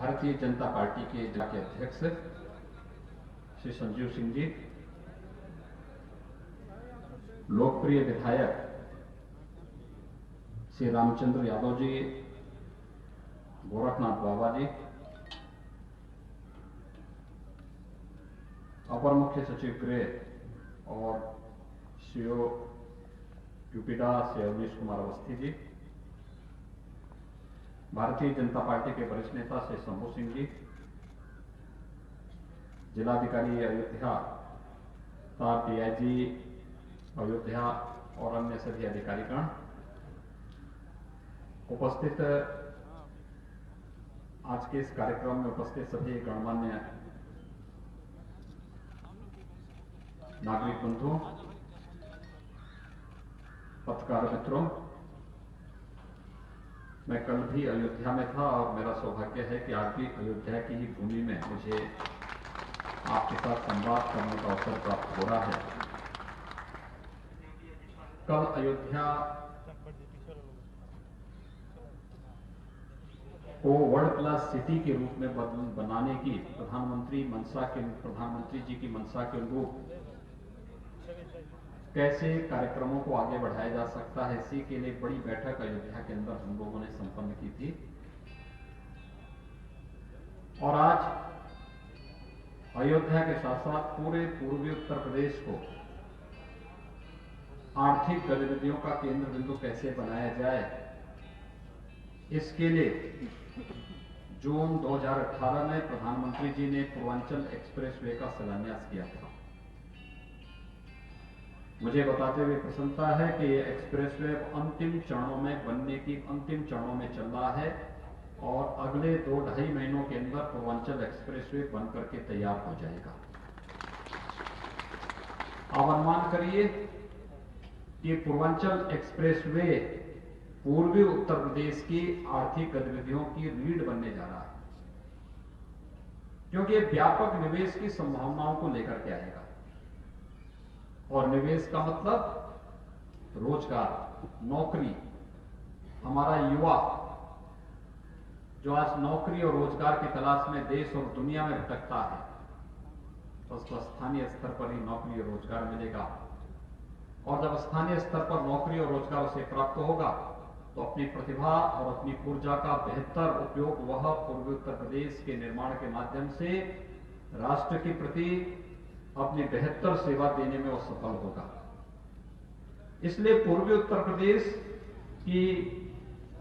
Bharatiya Janata party के जिला के अध्यक्ष श्री संजीव सिंह जी, लोकप्रिय विधायक श्री रामचंद्र यादव जी, गोरखनाथ बाबा जी, अपर मुख्य सचिव गृह और सीओ यूपीडा श्री अवनीश कुमार अवस्थी जी, भारतीय जनता पार्टी के वरिष्ठ नेता श्री शंभू सिंह जी, जिलाधिकारी अयोध्या तथा डीआईजी अयोध्या और अन्य सभी अधिकारीगण, उपस्थित आज के इस कार्यक्रम में उपस्थित सभी गणमान्य नागरिक बंधुओं, पत्रकार मित्रों, मैं कल भी अयोध्या में था और मेरा सौभाग्य है कि आज भी अयोध्या की ही भूमि में मुझे आपके साथ संवाद करने का अवसर प्राप्त हो रहा है। कल अयोध्या को वर्ल्ड क्लास सिटी के रूप में बनाने की प्रधानमंत्री जी की मंशा के अनुरूप कैसे कार्यक्रमों को आगे बढ़ाया जा सकता है, इसी के लिए बड़ी बैठक अयोध्या के अंदर हम लोगों ने संपन्न की थी। और आज अयोध्या के साथ साथ पूरे पूर्वी उत्तर प्रदेश को आर्थिक गतिविधियों का केंद्र बिंदु कैसे बनाया जाए, इसके लिए जून 2018 में प्रधानमंत्री जी ने पूर्वांचल एक्सप्रेसवे का शिलान्यास किया था। मुझे बताते हुए प्रसन्नता है कि ये एक्सप्रेसवे अंतिम चरणों में बनने की अंतिम चरणों में चल रहा है और अगले 2-2.5 महीनों के अंदर पूर्वांचल एक्सप्रेसवे बनकर के तैयार हो जाएगा। आप अनुमान करिए कि पूर्वांचल एक्सप्रेसवे पूर्वी उत्तर प्रदेश की आर्थिक गतिविधियों की रीढ़ बनने जा रहा है, क्योंकि व्यापक निवेश की संभावनाओं को लेकर के आएगा। और निवेश का मतलब रोजगार, नौकरी। हमारा युवा जो आज नौकरी और रोजगार की तलाश में देश और दुनिया में भटकता है, तो उसको स्थानीय स्तर पर ही नौकरी और रोजगार मिलेगा। और जब स्थानीय स्तर पर नौकरी और रोजगार उसे प्राप्त होगा तो अपनी प्रतिभा और अपनी ऊर्जा का बेहतर उपयोग वह पूर्वी उत्तर प्रदेश के निर्माण के माध्यम से राष्ट्र के प्रति अपनी बेहतर सेवा देने में वो सफल होगा। इसलिए पूर्वी उत्तर प्रदेश की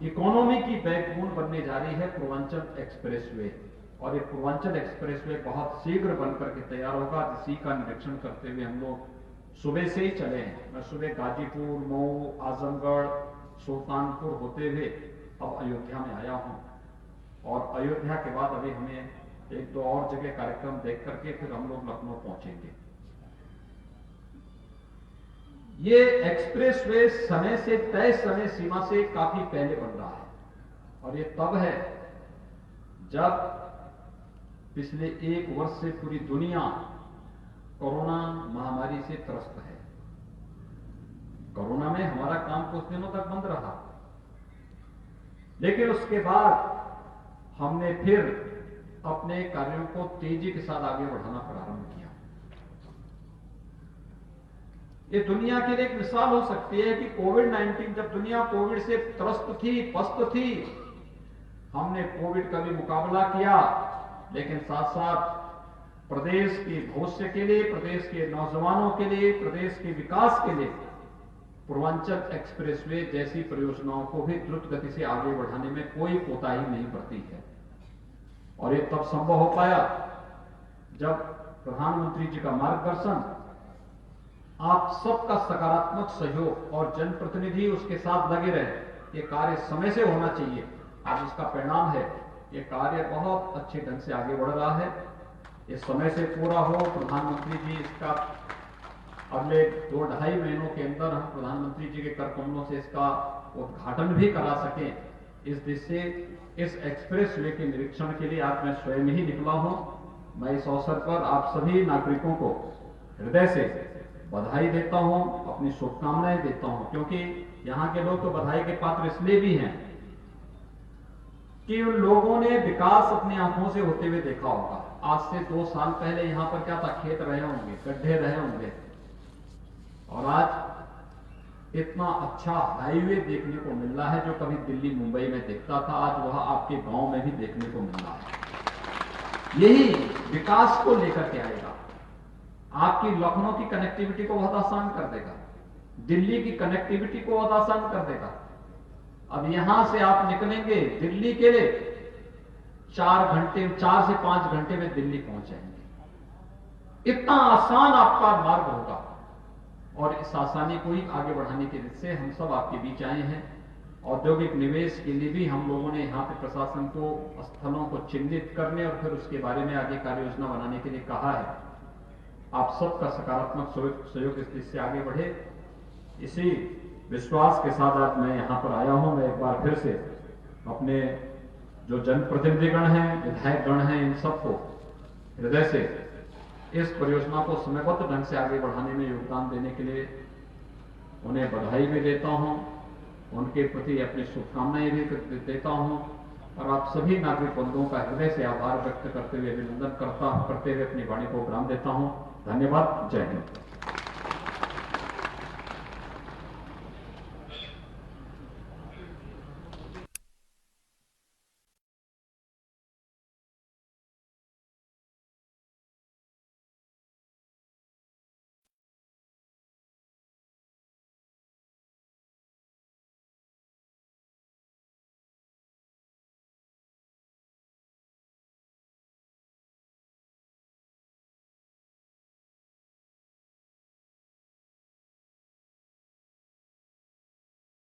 इकोनॉमी की बैकबोन बनने जा रही है पूर्वांचल एक्सप्रेसवे। और ये पूर्वांचल एक्सप्रेसवे बहुत शीघ्र बनकर के तैयार होगा, जिसी का निरीक्षण करते हुए हम लोग सुबह से ही चले हैं। मैं सुबह गाजीपुर, मऊ, आजमगढ़, सुल्तानपुर होते हुए अब अयोध्या में आया हूं। और अयोध्या के बाद अभी हमें 1-2 और जगह कार्यक्रम देख करके फिर हम लोग लखनऊ पहुंचेंगे। ये एक्सप्रेसवे समय से तय समय सीमा से काफी पहले बन रहा है और ये तब है जब पिछले 1 वर्ष से पूरी दुनिया कोरोना महामारी से त्रस्त है। कोरोना में हमारा काम कुछ दिनों तक बंद रहा, लेकिन उसके बाद हमने फिर अपने कार्यों को तेजी के साथ आगे बढ़ाना प्रारंभ किया। ये दुनिया के लिए एक मिसाल हो सकती है कि कोविड-19 जब दुनिया कोविड से त्रस्त थी, पस्त थी, हमने कोविड का भी मुकाबला किया, लेकिन साथ साथ प्रदेश के भविष्य के लिए, प्रदेश के नौजवानों के लिए, प्रदेश के विकास के लिए पूर्वांचल एक्सप्रेसवे जैसी परियोजनाओं को भी द्रुत गति से आगे बढ़ाने में कोई कोताही नहीं बरती है। और ये तब संभव हो पाया जब प्रधानमंत्री जी का मार्गदर्शन, आप सबका सकारात्मक सहयोग और जनप्रतिनिधि उसके साथ लगे रहे। ये कार्य समय से होना चाहिए। आज इसका परिणाम है ये कार्य बहुत अच्छे ढंग से आगे बढ़ रहा है। ये समय से पूरा हो, प्रधानमंत्री जी इसका अगले 2-2.5 महीनों के अंदर हम प्रधानमंत्री जी के कर कमलों से इसका उद्घाटन भी करा सकें। इस दिशा से इस एक्सप्रेसवे के निरीक्षण के लिए आज मैं स्वयं ही निकला हूं। मैं इस अवसर पर आप सभी नागरिकों को हृदय से बधाई देता हूं, अपनी शुभकामनाएं देता हूं, क्योंकि यहां के लोग तो बधाई के पात्र इसलिए भी हैं कि उन लोगों ने विकास अपनी आंखों से होते हुए देखा होगा। आज से 2 साल पहले यहां पर क्या था, खेत रहे होंगे, गड्ढे रहे होंगे, और आज इतना अच्छा हाईवे देखने को मिल रहा है जो कभी दिल्ली मुंबई में दिखता था, आज वह आपके गांव में भी देखने को मिल रहा है। यही विकास को लेकर के आएगा। आपकी लखनऊ की कनेक्टिविटी को बहुत आसान कर देगा, दिल्ली की कनेक्टिविटी को बहुत आसान कर देगा। अब यहां से आप निकलेंगे दिल्ली के लिए 4 से 5 घंटे में दिल्ली पहुंच जाएंगे। इतना आसान आपका मार्ग होगा, और इस आसानी को ही आगे बढ़ाने के लिए हम सब आपके बीच आए हैं। औद्योगिक निवेश के लिए भी हम लोगों ने यहाँ पे प्रशासन को स्थलों को चिन्हित करने और फिर उसके बारे में आगे कार्य योजना बनाने के लिए कहा है। आप सबका सकारात्मक सहयोग इस दिशा से आगे बढ़े, इसी विश्वास के साथ आज मैं यहाँ पर आया हूँ। मैं एक बार फिर से अपने जो जनप्रतिनिधिगण हैं, विधायकगण हैं, इन सबको हृदय से इस परियोजना को समयबद्ध ढंग से आगे बढ़ाने में योगदान देने के लिए उन्हें बधाई भी देता हूं, उनके प्रति अपनी शुभकामनाएं भी देता हूं, और आप सभी नागरिक बंधुओं का हृदय से आभार व्यक्त करते हुए, अभिनंदन करते हुए अपनी वाणी को विराम देता हूं। धन्यवाद। जय हिंद।